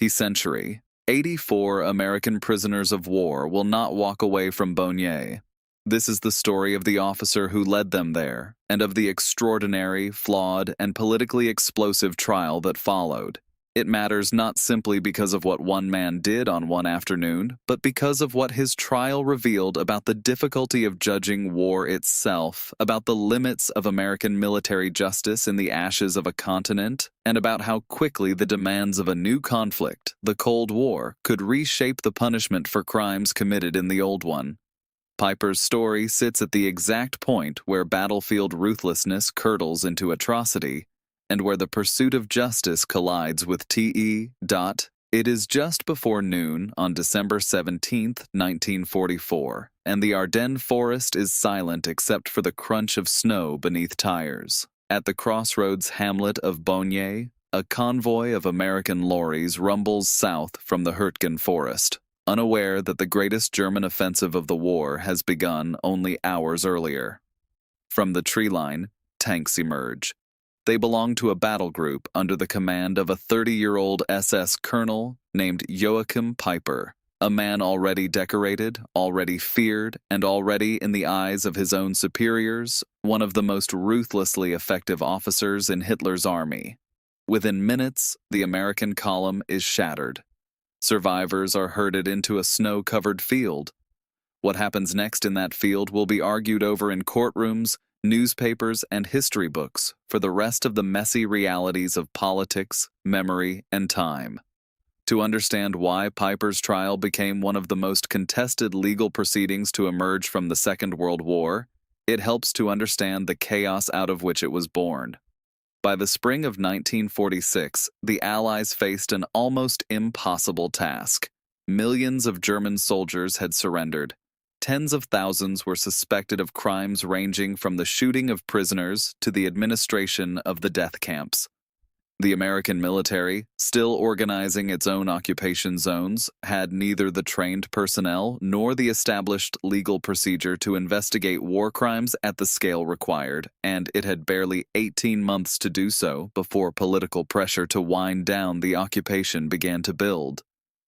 Century. 84 American prisoners of war will not walk away from Baugnez. This is the story of the officer who led them there, and of the extraordinary, flawed, and politically explosive trial that followed. It matters not simply because of what one man did on one afternoon, but because of what his trial revealed about the difficulty of judging war itself, about the limits of American military justice in the ashes of a continent, and about how quickly the demands of a new conflict, the Cold War, could reshape the punishment for crimes committed in the old one. Peiper's story sits at the exact point where battlefield ruthlessness curdles into atrocity, and where the pursuit of justice collides with T.E. It is just before noon on December 17, 1944, and the Hürtgen Forest is silent except for the crunch of snow beneath tires. At the crossroads hamlet of Baugnez, a convoy of American lorries rumbles south from the Hürtgen Forest, unaware that the greatest German offensive of the war has begun only hours earlier. From the treeline, tanks emerge. They belong to a battle group under the command of a 30-year-old SS colonel named Joachim Peiper, a man already decorated, already feared, and already, in the eyes of his own superiors, one of the most ruthlessly effective officers in Hitler's army. Within minutes, the American column is shattered. Survivors are herded into a snow-covered field. What happens next in that field will be argued over in courtrooms, newspapers, and history books for the rest of the messy realities of politics, memory, and time. To understand why Peiper's trial became one of the most contested legal proceedings to emerge from the Second World War, it helps to understand the chaos out of which it was born. By the spring of 1946, the Allies faced an almost impossible task. Millions of German soldiers had surrendered. Tens of thousands were suspected of crimes ranging from the shooting of prisoners to the administration of the death camps. The American military, still organizing its own occupation zones, had neither the trained personnel nor the established legal procedure to investigate war crimes at the scale required, and it had barely 18 months to do so before political pressure to wind down the occupation began to build.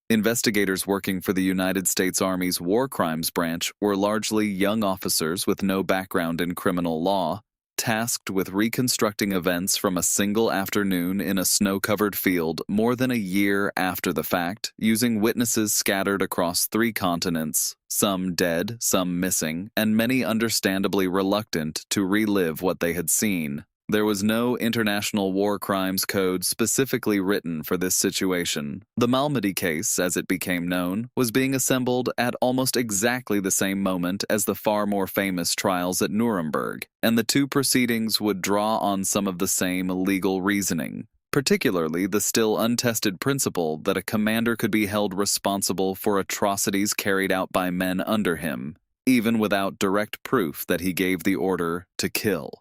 Investigators working for the United States Army's War Crimes Branch were largely young officers with no background in criminal law, tasked with reconstructing events from a single afternoon in a snow-covered field more than a year after the fact, using witnesses scattered across 3 continents, some dead, some missing, and many understandably reluctant to relive what they had seen. There was no international war crimes code specifically written for this situation. The Malmedy case, as it became known, was being assembled at almost exactly the same moment as the far more famous trials at Nuremberg, and the two proceedings would draw on some of the same legal reasoning, particularly the still untested principle that a commander could be held responsible for atrocities carried out by men under him, even without direct proof that he gave the order to kill.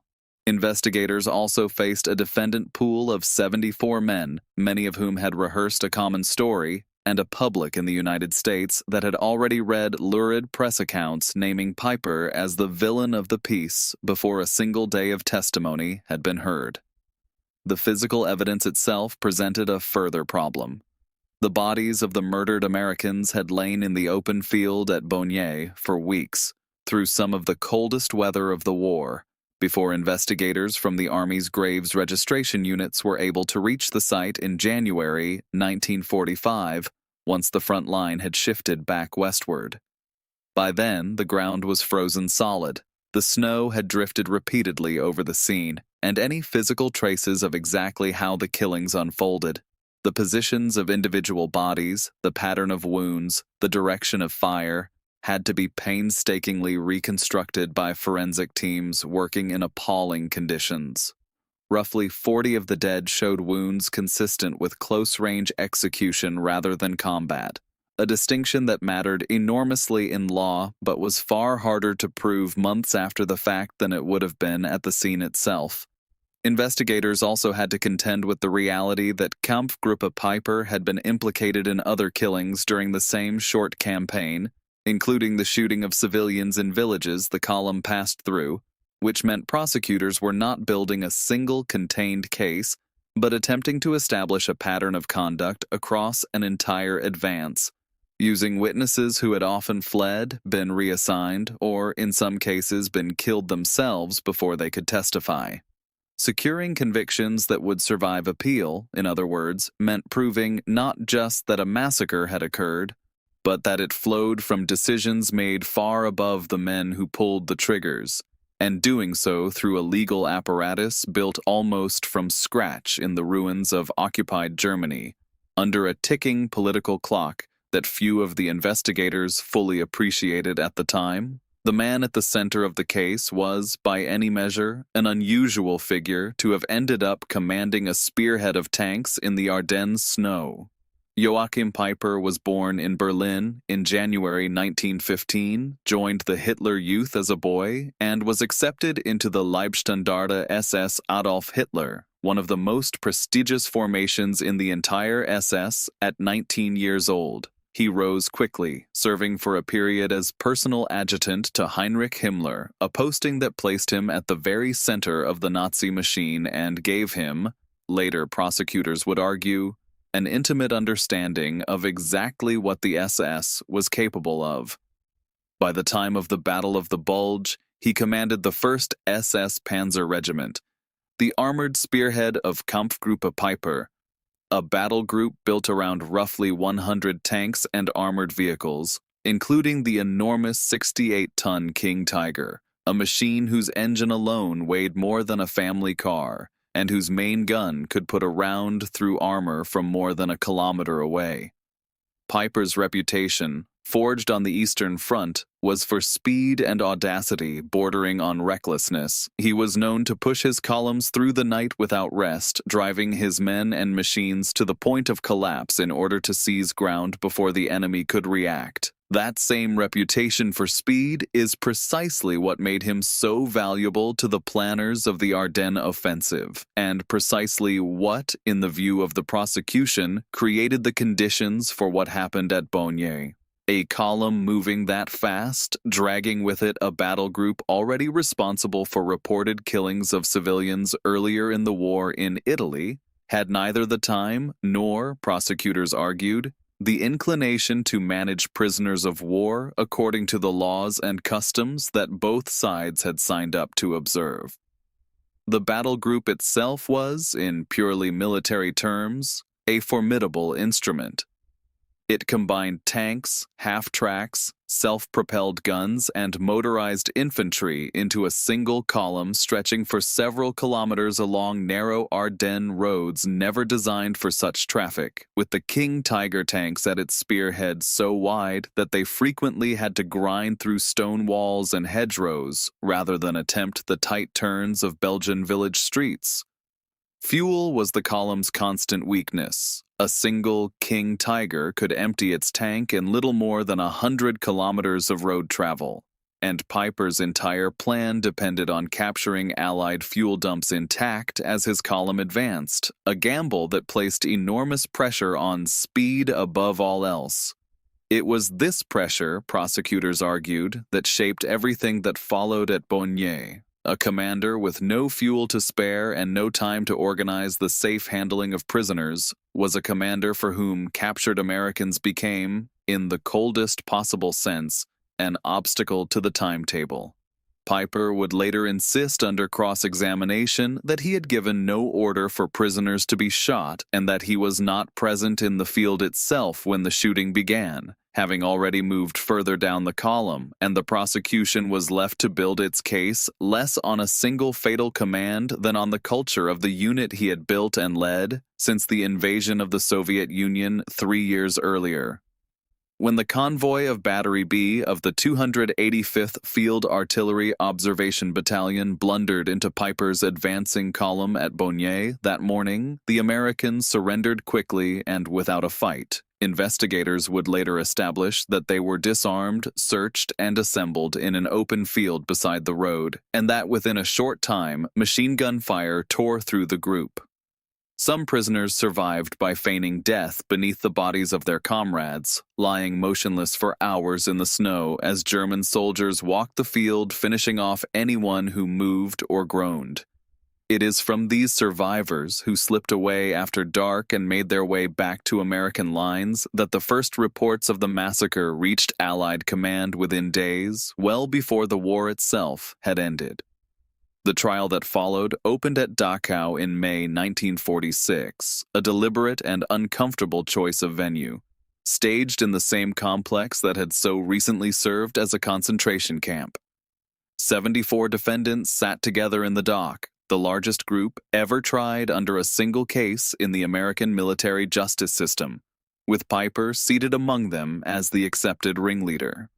Investigators also faced a defendant pool of 74 men, many of whom had rehearsed a common story, and a public in the United States that had already read lurid press accounts naming Peiper as the villain of the piece before a single day of testimony had been heard. The physical evidence itself presented a further problem. The bodies of the murdered Americans had lain in the open field at Baugnez for weeks, through some of the coldest weather of the war, before investigators from the Army's graves registration units were able to reach the site in January 1945, once the front line had shifted back westward. By then, the ground was frozen solid. The snow had drifted repeatedly over the scene, and any physical traces of exactly how the killings unfolded, the positions of individual bodies, the pattern of wounds, the direction of fire, had to be painstakingly reconstructed by forensic teams working in appalling conditions. Roughly 40 of the dead showed wounds consistent with close-range execution rather than combat, a distinction that mattered enormously in law but was far harder to prove months after the fact than it would have been at the scene itself. Investigators also had to contend with the reality that Kampfgruppe Peiper had been implicated in other killings during the same short campaign, including the shooting of civilians in villages the column passed through, which meant prosecutors were not building a single contained case, but attempting to establish a pattern of conduct across an entire advance, using witnesses who had often fled, been reassigned, or in some cases been killed themselves before they could testify. Securing convictions that would survive appeal, in other words, meant proving not just that a massacre had occurred, but that it flowed from decisions made far above the men who pulled the triggers, and doing so through a legal apparatus built almost from scratch in the ruins of occupied Germany, under a ticking political clock that few of the investigators fully appreciated at the time. The man at the center of the case was, by any measure, an unusual figure to have ended up commanding a spearhead of tanks in the Ardennes snow. Joachim Peiper was born in Berlin in January 1915, joined the Hitler Youth as a boy, and was accepted into the Leibstandarte SS Adolf Hitler, one of the most prestigious formations in the entire SS, at 19 years old. He rose quickly, serving for a period as personal adjutant to Heinrich Himmler, a posting that placed him at the very center of the Nazi machine and gave him, later prosecutors would argue, an intimate understanding of exactly what the SS was capable of. By the time of the Battle of the Bulge, he commanded the 1st SS Panzer Regiment, the armored spearhead of Kampfgruppe Peiper, a battle group built around roughly 100 tanks and armored vehicles, including the enormous 68-ton King Tiger, a machine whose engine alone weighed more than a family car, and whose main gun could put a round through armor from more than a kilometer away. Peiper's reputation, forged on the Eastern Front, was for speed and audacity bordering on recklessness. He was known to push his columns through the night without rest, driving his men and machines to the point of collapse in order to seize ground before the enemy could react. That same reputation for speed is precisely what made him so valuable to the planners of the Ardennes offensive, and precisely what, in the view of the prosecution, created the conditions for what happened at Baugnez. A column moving that fast, dragging with it a battle group already responsible for reported killings of civilians earlier in the war in Italy, had neither the time nor, prosecutors argued, the inclination to manage prisoners of war according to the laws and customs that both sides had signed up to observe. The battle group itself was, in purely military terms, a formidable instrument. It combined tanks, half-tracks, self-propelled guns, and motorized infantry into a single column stretching for several kilometers along narrow Ardennes roads never designed for such traffic, with the King Tiger tanks at its spearhead so wide that they frequently had to grind through stone walls and hedgerows rather than attempt the tight turns of Belgian village streets. Fuel was the column's constant weakness. A single King Tiger could empty its tank in little more than 100 kilometers of road travel, and Peiper's entire plan depended on capturing Allied fuel dumps intact as his column advanced, a gamble that placed enormous pressure on speed above all else. It was this pressure, prosecutors argued, that shaped everything that followed at Baugnez. A commander with no fuel to spare and no time to organize the safe handling of prisoners was a commander for whom captured Americans became, in the coldest possible sense, an obstacle to the timetable. Peiper would later insist under cross-examination that he had given no order for prisoners to be shot and that he was not present in the field itself when the shooting began, having already moved further down the column, and the prosecution was left to build its case less on a single fatal command than on the culture of the unit he had built and led since the invasion of the Soviet Union 3 years earlier. When the convoy of Battery B of the 285th Field Artillery Observation Battalion blundered into Peiper's advancing column at Baugnez that morning, the Americans surrendered quickly and without a fight. Investigators would later establish that they were disarmed, searched, and assembled in an open field beside the road, and that within a short time, machine gun fire tore through the group. Some prisoners survived by feigning death beneath the bodies of their comrades, lying motionless for hours in the snow as German soldiers walked the field, finishing off anyone who moved or groaned. It is from these survivors who slipped away after dark and made their way back to American lines that the first reports of the massacre reached Allied command within days, well before the war itself had ended. The trial that followed opened at Dachau in May 1946, a deliberate and uncomfortable choice of venue, staged in the same complex that had so recently served as a concentration camp. 74 defendants sat together in the dock, the largest group ever tried under a single case in the American military justice system, with Peiper seated among them as the accepted ringleader.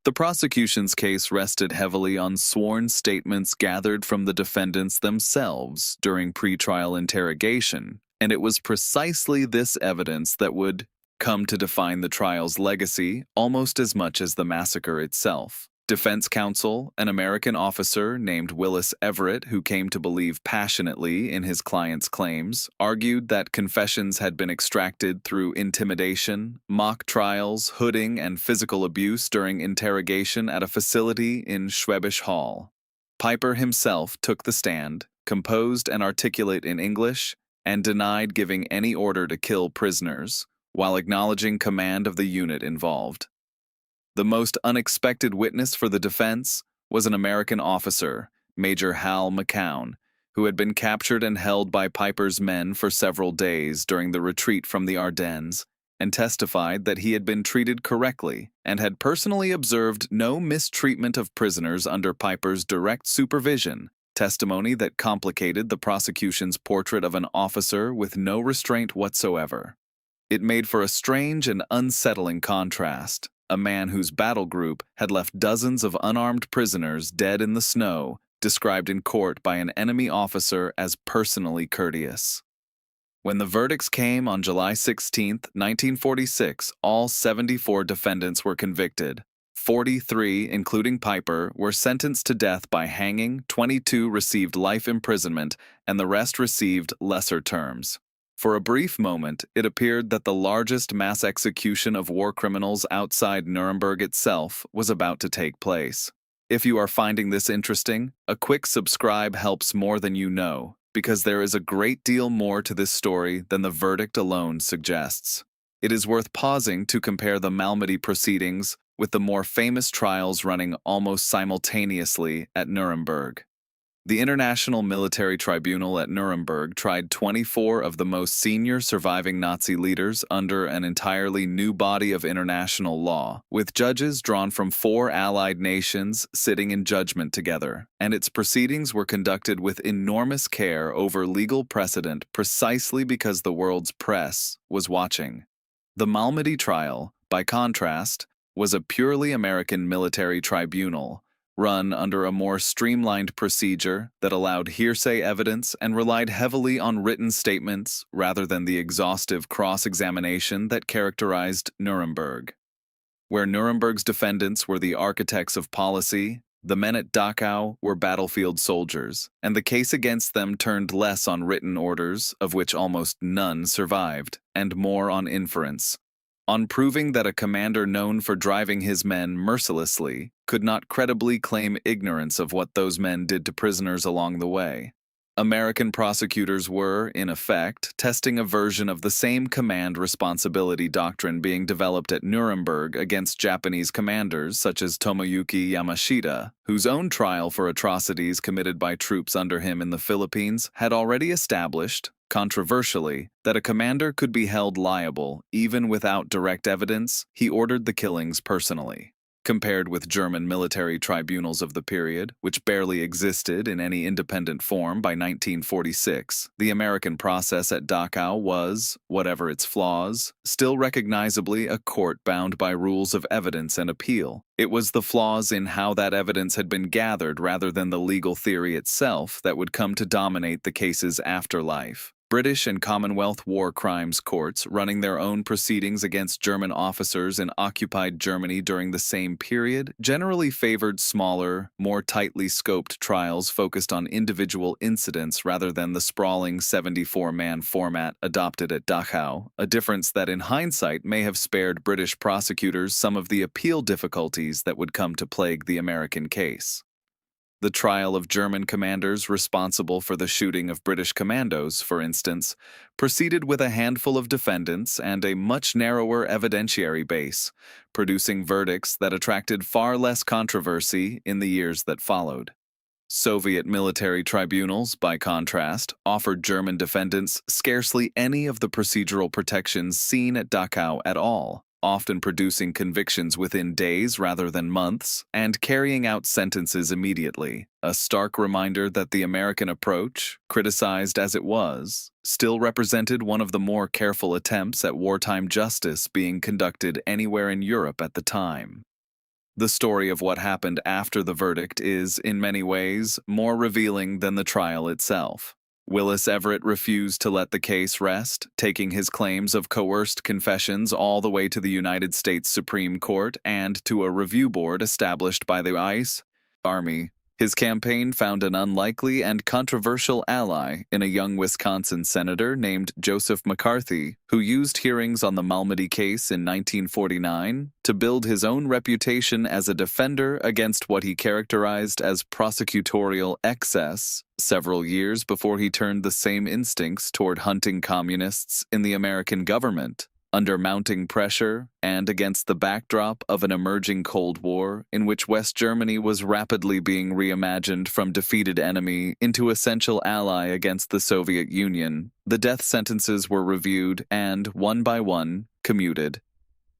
The prosecution's case rested heavily on sworn statements gathered from the defendants themselves during pretrial interrogation, and it was precisely this evidence that would come to define the trial's legacy almost as much as the massacre itself. Defense counsel, an American officer named Willis Everett, who came to believe passionately in his client's claims, argued that confessions had been extracted through intimidation, mock trials, hooding, and physical abuse during interrogation at a facility in Schwäbisch Hall. Peiper himself took the stand, composed and articulate in English, and denied giving any order to kill prisoners, while acknowledging command of the unit involved. The most unexpected witness for the defense was an American officer, Major Hal McCown, who had been captured and held by Peiper's men for several days during the retreat from the Ardennes, and testified that he had been treated correctly and had personally observed no mistreatment of prisoners under Peiper's direct supervision, testimony that complicated the prosecution's portrait of an officer with no restraint whatsoever. It made for a strange and unsettling contrast. A man whose battle group had left dozens of unarmed prisoners dead in the snow, described in court by an enemy officer as personally courteous. When the verdicts came on July 16, 1946, all 74 defendants were convicted. 43, including Peiper, were sentenced to death by hanging, 22 received life imprisonment, and the rest received lesser terms. For a brief moment, it appeared that the largest mass execution of war criminals outside Nuremberg itself was about to take place. If you are finding this interesting, a quick subscribe helps more than you know, because there is a great deal more to this story than the verdict alone suggests. It is worth pausing to compare the Malmedy proceedings with the more famous trials running almost simultaneously at Nuremberg. The International Military Tribunal at Nuremberg tried 24 of the most senior surviving Nazi leaders under an entirely new body of international law, with judges drawn from 4 Allied nations sitting in judgment together, and its proceedings were conducted with enormous care over legal precedent precisely because the world's press was watching. The Malmedy trial, by contrast, was a purely American military tribunal, run under a more streamlined procedure that allowed hearsay evidence and relied heavily on written statements rather than the exhaustive cross-examination that characterized Nuremberg. Where Nuremberg's defendants were the architects of policy, the men at Dachau were battlefield soldiers, and the case against them turned less on written orders, of which almost none survived, and more on inference. On proving that a commander known for driving his men mercilessly could not credibly claim ignorance of what those men did to prisoners along the way. American prosecutors were, in effect, testing a version of the same command responsibility doctrine being developed at Nuremberg against Japanese commanders such as Tomoyuki Yamashita, whose own trial for atrocities committed by troops under him in the Philippines had already established, controversially, that a commander could be held liable even without direct evidence. He ordered the killings personally. Compared with German military tribunals of the period, which barely existed in any independent form by 1946, the American process at Dachau was, whatever its flaws, still recognizably a court bound by rules of evidence and appeal. It was the flaws in how that evidence had been gathered rather than the legal theory itself that would come to dominate the case's afterlife. British and Commonwealth war crimes courts running their own proceedings against German officers in occupied Germany during the same period generally favored smaller, more tightly scoped trials focused on individual incidents rather than the sprawling 74-man format adopted at Dachau, a difference that in hindsight may have spared British prosecutors some of the appeal difficulties that would come to plague the American case. The trial of German commanders responsible for the shooting of British commandos, for instance, proceeded with a handful of defendants and a much narrower evidentiary base, producing verdicts that attracted far less controversy in the years that followed. Soviet military tribunals, by contrast, offered German defendants scarcely any of the procedural protections seen at Dachau at all, often producing convictions within days rather than months, and carrying out sentences immediately, a stark reminder that the American approach, criticized as it was, still represented one of the more careful attempts at wartime justice being conducted anywhere in Europe at the time. The story of what happened after the verdict is, in many ways, more revealing than the trial itself. Willis Everett refused to let the case rest, taking his claims of coerced confessions all the way to the United States Supreme Court and to a review board established by the ICE Army. His campaign found an unlikely and controversial ally in a young Wisconsin senator named Joseph McCarthy, who used hearings on the Malmedy case in 1949 to build his own reputation as a defender against what he characterized as prosecutorial excess, several years before he turned the same instincts toward hunting communists in the American government. Under mounting pressure, and against the backdrop of an emerging Cold War in which West Germany was rapidly being reimagined from defeated enemy into essential ally against the Soviet Union, the death sentences were reviewed and, one by one, commuted.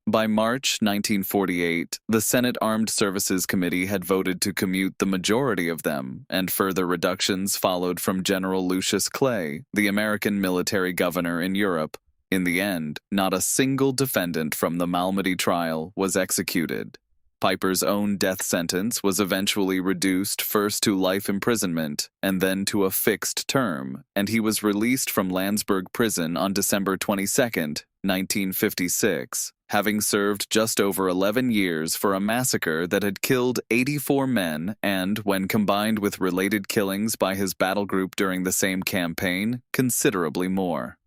By March 1948, the Senate Armed Services Committee had voted to commute the majority of them, and further reductions followed from General Lucius Clay, the American military governor in Europe. In the end, not a single defendant from the Malmedy trial was executed. Peiper's own death sentence was eventually reduced first to life imprisonment and then to a fixed term, and he was released from Landsberg prison on December 22, 1956, having served just over 11 years for a massacre that had killed 84 men and, when combined with related killings by his battle group during the same campaign, considerably more.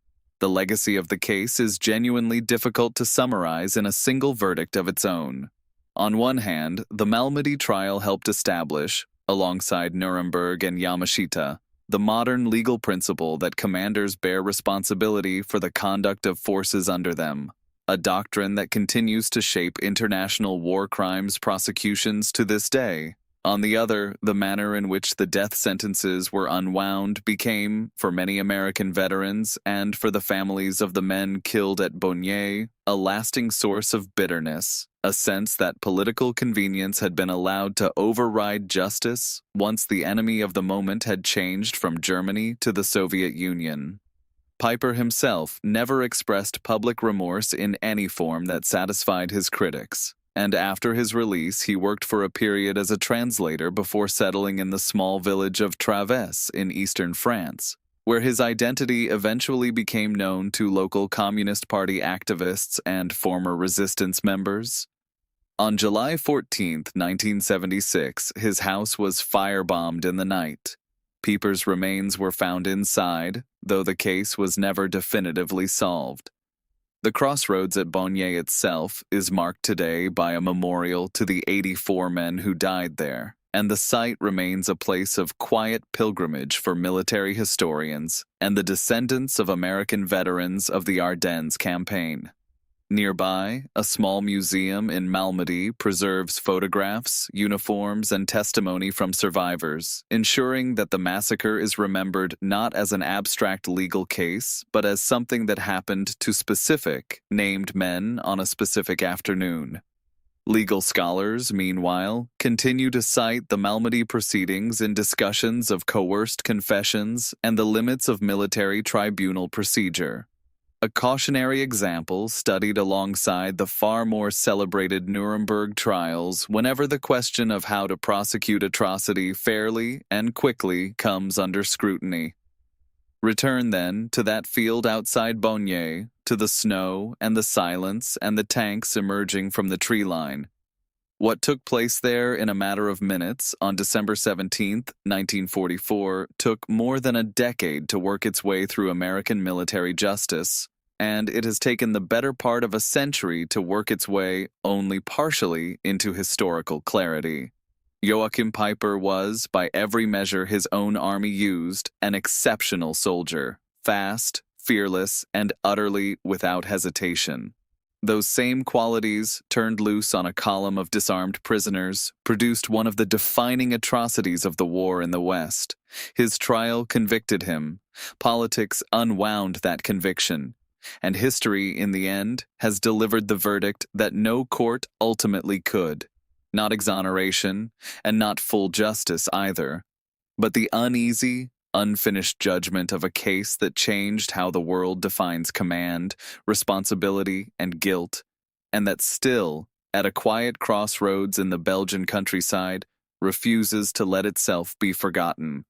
The legacy of the case is genuinely difficult to summarize in a single verdict of its own. On one hand, the Malmedy trial helped establish, alongside Nuremberg and Yamashita, the modern legal principle that commanders bear responsibility for the conduct of forces under them, a doctrine that continues to shape international war crimes prosecutions to this day. On the other, the manner in which the death sentences were unwound became, for many American veterans and for the families of the men killed at Baugnez, a lasting source of bitterness, a sense that political convenience had been allowed to override justice once the enemy of the moment had changed from Germany to the Soviet Union. Peiper himself never expressed public remorse in any form that satisfied his critics. And after his release, he worked for a period as a translator before settling in the small village of Treves in eastern France, where his identity eventually became known to local Communist Party activists and former resistance members. On July 14, 1976, his house was firebombed in the night. Peiper's remains were found inside, though the case was never definitively solved. The crossroads at Baugnez itself is marked today by a memorial to the 84 men who died there, and the site remains a place of quiet pilgrimage for military historians and the descendants of American veterans of the Ardennes campaign. Nearby, a small museum in Malmedy preserves photographs, uniforms, and testimony from survivors, ensuring that the massacre is remembered not as an abstract legal case, but as something that happened to specific, named men on a specific afternoon. Legal scholars, meanwhile, continue to cite the Malmedy proceedings in discussions of coerced confessions and the limits of military tribunal procedure. A cautionary example studied alongside the far more celebrated Nuremberg trials whenever the question of how to prosecute atrocity fairly and quickly comes under scrutiny. Return, then, to that field outside Baugnez, to the snow and the silence and the tanks emerging from the tree line. What took place there in a matter of minutes on December 17, 1944, took more than a decade to work its way through American military justice, and it has taken the better part of a century to work its way, only partially, into historical clarity. Joachim Peiper was, by every measure his own army used, an exceptional soldier, fast, fearless, and utterly without hesitation. Those same qualities, turned loose on a column of disarmed prisoners, produced one of the defining atrocities of the war in the West. His trial convicted him. Politics unwound that conviction. And history, in the end, has delivered the verdict that no court ultimately could. Not exoneration, and not full justice either, but the uneasy, unfinished judgment of a case that changed how the world defines command, responsibility, and guilt, and that still, at a quiet crossroads in the Belgian countryside, refuses to let itself be forgotten.